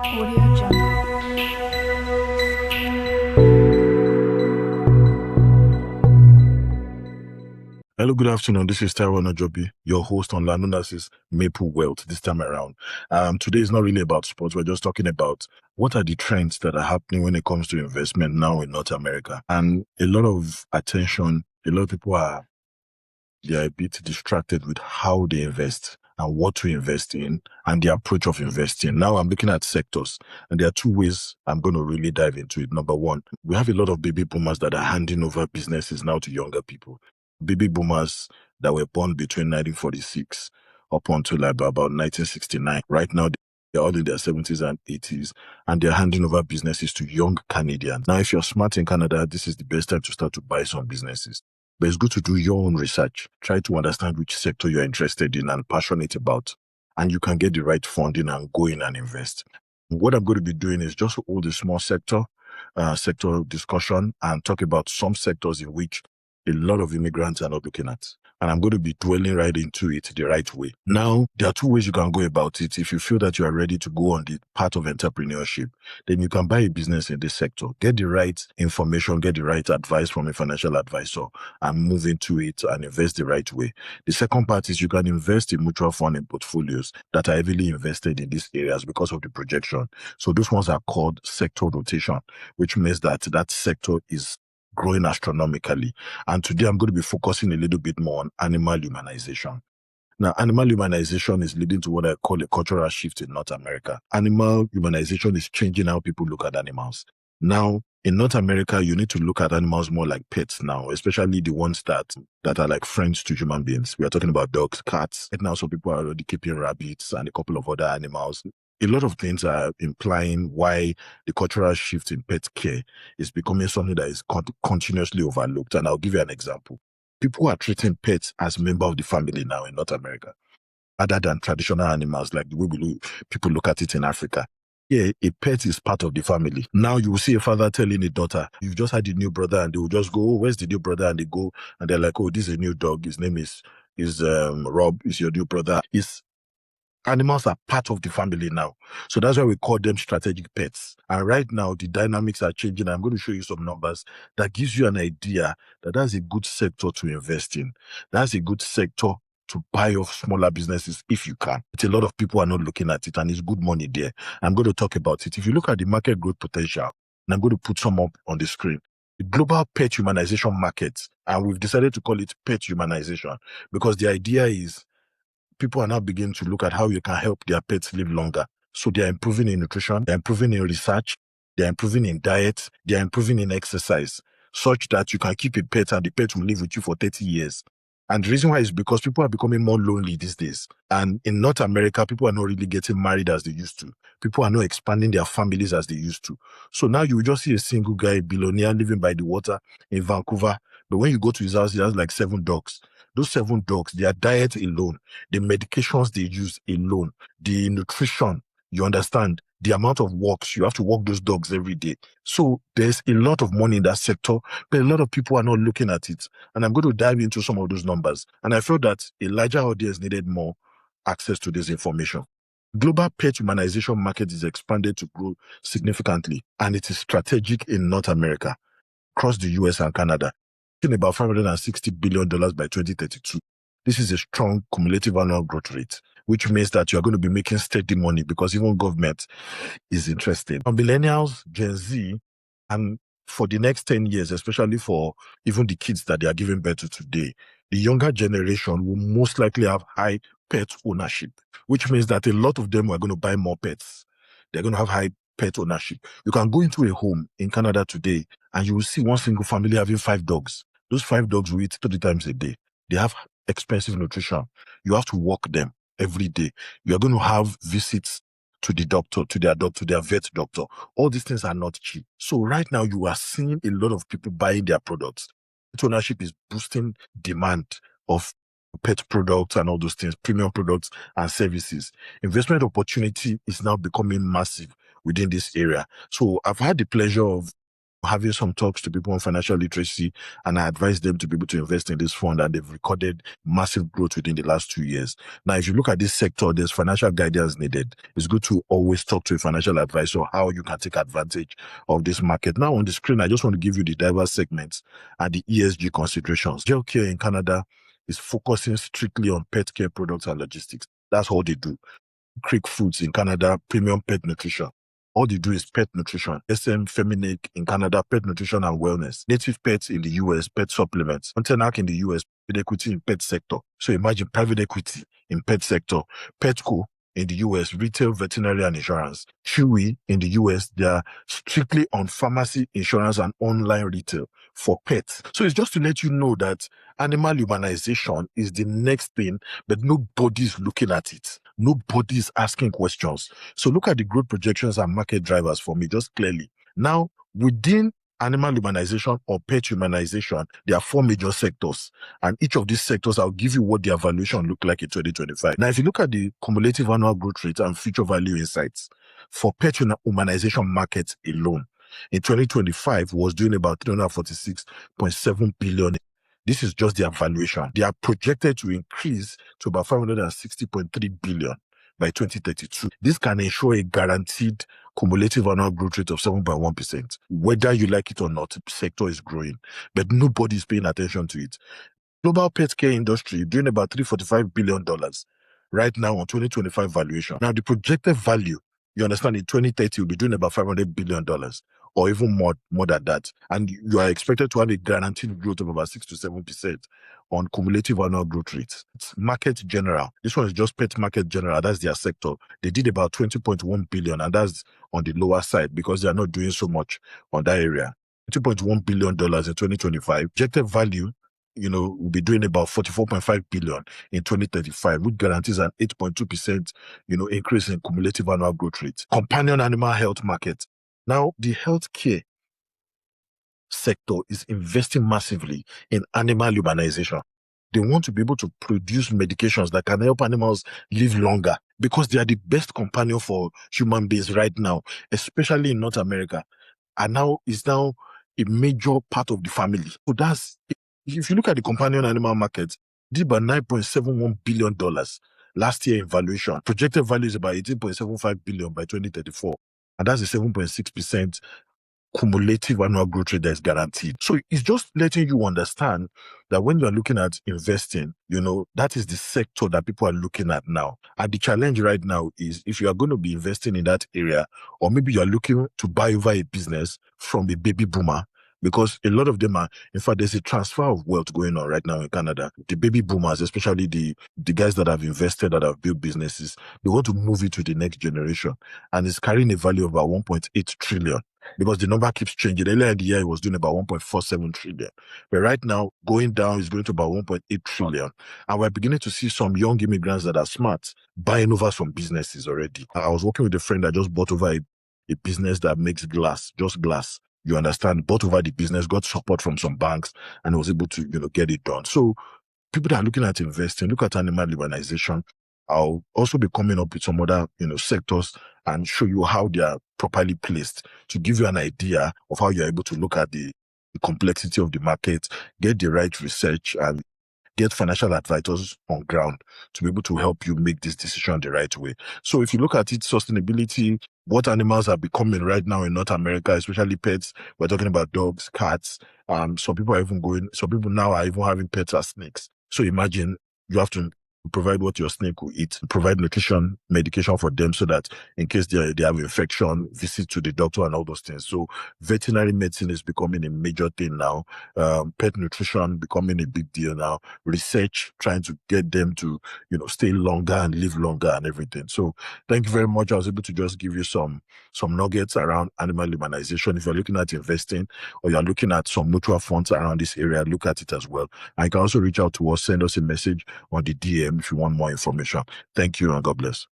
Audio Jungle. Hello, good afternoon. This is Tyrone Ajobi, your host on Lanonasis Maple Wealth this time around. Today is not really about sports. We're just talking about what are the trends that are happening when it comes to investment now in North America. And a lot of attention, a lot of people they're a bit distracted with how they invest and what to invest in and the approach of investing. Now I'm looking at sectors, and there are two ways I'm going to really dive into it. Number one, we have a lot of baby boomers that are handing over businesses now to younger people. Baby boomers that were born between 1946 up until about 1969. Right now, they're all in their 70s and 80s, and they're handing over businesses to young Canadians. Now, if you're smart in Canada, this is the best time to start to buy some businesses. But it's good to do your own research. Try to understand which sector you're interested in and passionate about. And you can get the right funding and go in and invest. What I'm going to be doing is just hold a small sector discussion and talk about some sectors in which a lot of immigrants are not looking at. And I'm going to be dwelling right into it the right way. Now, there are two ways you can go about it. If you feel that you are ready to go on the path of entrepreneurship, then you can buy a business in this sector. Get the right information, get the right advice from a financial advisor, and move into it and invest the right way. The second part is you can invest in mutual fund and portfolios that are heavily invested in these areas because of the projection. So those ones are called sector rotation, which means that that sector is growing astronomically. And today I'm going to be focusing a little bit more on animal humanization. Now, animal humanization is leading to what I call a cultural shift in North America. Animal humanization is changing how people look at animals. Now, in North America, you need to look at animals more like pets now, especially the ones that are like friends to human beings. We are talking about dogs, cats. Right now, some people are already keeping rabbits and a couple of other animals. A lot of things are implying why the cultural shift in pet care is becoming something that is continuously overlooked. And I'll give you an example. People are treating pets as member of the family now in North America, other than traditional animals like the way people look at it in Africa. Yeah, a pet is part of the family. Now you will see a father telling a daughter, "You've just had a new brother," and they will just go, "Oh, where's the new brother?" And they go and they're like, "Oh, this is a new dog. His name is Rob. Is your new brother?" Animals are part of the family now. So that's why we call them strategic pets. And right now, the dynamics are changing. I'm going to show you some numbers that gives you an idea that that's a good sector to invest in. That's a good sector to buy off smaller businesses if you can. It's a lot of people are not looking at it, and it's good money there. I'm going to talk about it. If you look at the market growth potential, and I'm going to put some up on the screen, the global pet humanization market, and we've decided to call it pet humanization because the idea is people are now beginning to look at how you can help their pets live longer. So they're improving in nutrition, they're improving in research, they're improving in diet, they're improving in exercise, such that you can keep a pet and the pet will live with you for 30 years. And the reason why is because people are becoming more lonely these days. And in North America, people are not really getting married as they used to. People are not expanding their families as they used to. So now you will just see a single guy, a billionaire living by the water in Vancouver. But when you go to his house, he has like 7 dogs. Those 7 dogs, their diet alone, the medications they use alone, the nutrition, you understand, the amount of walks, you have to walk those dogs every day. So there's a lot of money in that sector, but a lot of people are not looking at it. And I'm going to dive into some of those numbers. And I felt that a larger audience needed more access to this information. Global pet humanization market is expanded to grow significantly, and it is strategic in North America, across the US and Canada, in about $560 billion by 2032. This is a strong cumulative annual growth rate, which means that you're going to be making steady money because even government is interested. On millennials, Gen Z, and for the next 10 years, especially for even the kids that they are giving birth to today, the younger generation will most likely have high pet ownership, which means that a lot of them are going to buy more pets. They're going to have high pet ownership. You can go into a home in Canada today and you will see one single family having 5 dogs. Those 5 dogs will eat 3 times a day. They have expensive nutrition. You have to walk them every day. You're going to have visits to the doctor, to their vet doctor. All these things are not cheap. So right now you are seeing a lot of people buying their products. Pet ownership is boosting demand of pet products and all those things, premium products and services. Investment opportunity is now becoming massive within this area. So I've had the pleasure of having some talks to people on financial literacy, and I advise them to be able to invest in this fund, and they've recorded massive growth within the last 2 years. Now, if you look at this sector, there's financial guidance needed. It's good to always talk to a financial advisor how you can take advantage of this market. Now, on the screen, I just want to give you the diverse segments and the ESG considerations. Gel Care in Canada is focusing strictly on pet care products and logistics. That's all they do. Creek Foods in Canada, premium pet nutrition. All they do is pet nutrition. SM Feminic in Canada, pet nutrition and wellness. Native Pets in the US, pet supplements. Montenac in the US, private equity in pet sector. So imagine private equity in pet sector. Petco in the US, retail, veterinary and insurance. Chewy in the US, they are strictly on pharmacy, insurance and online retail for pets. So it's just to let you know that animal humanization is the next thing, but nobody's looking at it. Nobody's asking questions. So look at the growth projections and market drivers for me, just clearly. Now, within animal humanization or pet humanization, there are 4 major sectors. And each of these sectors, I'll give you what their valuation look like in 2025. Now, if you look at the cumulative annual growth rate and future value insights for pet humanization markets alone, in 2025 was doing about 346.7 billion. This is just their valuation. They are projected to increase to about 560.3 billion by 2032. This can ensure a guaranteed cumulative annual growth rate of 7.1%. Whether you like it or not, the sector is growing, but nobody is paying attention to it. Global pet care industry doing about $345 billion right now on 2025 valuation. Now, the projected value, you understand, in 2030 will be doing about $500 billion or even more than that. And you are expected to have a guaranteed growth of about 6 to 7% on cumulative annual growth rates. It's market general. This one is just pet market general. That's their sector. They did about 20.1 billion, and that's on the lower side because they are not doing so much on that area. $2.1 billion in 2025. Projected value, will be doing about 44.5 billion in 2035, which guarantees an 8.2%, increase in cumulative annual growth rate. Companion animal health market. Now, the healthcare sector is investing massively in animal humanization. They want to be able to produce medications that can help animals live longer because they are the best companion for human beings right now, especially in North America. And now is now a major part of the family. So if you look at the companion animal market, did about $9.71 billion last year in valuation. Projected value is about 18.75 billion by 2034. And that's a 7.6% cumulative annual growth rate that is guaranteed. So it's just letting you understand that when you're looking at investing, that is the sector that people are looking at now. And the challenge right now is if you are going to be investing in that area, or maybe you're looking to buy over a business from a baby boomer, because a lot of them are, in fact, there's a transfer of wealth going on right now in Canada. The baby boomers, especially the guys that have invested, that have built businesses, they want to move it to the next generation. And it's carrying a value of about 1.8 trillion. Because the number keeps changing. Earlier in the year, it was doing about 1.47 trillion. But right now, going down is going to about 1.8 trillion. And we're beginning to see some young immigrants that are smart buying over some businesses already. I was working with a friend that just bought over a business that makes glass, just glass. You understand? Bought over the business, got support from some banks, and was able to, get it done. So people that are looking at investing, look at animal humanization. I'll also be coming up with some other, sectors and show you how they are properly placed to give you an idea of how you're able to look at the complexity of the market, get the right research, and get financial advisors on ground to be able to help you make this decision the right way. So if you look at it, sustainability, what animals are becoming right now in North America, especially pets, we're talking about dogs, cats. Some people now are even having pets as snakes. So imagine you have to provide what your snake will eat, provide nutrition, medication for them so that in case they have infection, visit to the doctor and all those things. So veterinary medicine is becoming a major thing now. Pet nutrition becoming a big deal now. Research, trying to get them to, stay longer and live longer and everything. So thank you very much. I was able to just give you some nuggets around animal humanization. If you're looking at investing or you're looking at some mutual funds around this area, look at it as well. And you can also reach out to us, send us a message on the DM if you want more information. Thank you and God bless.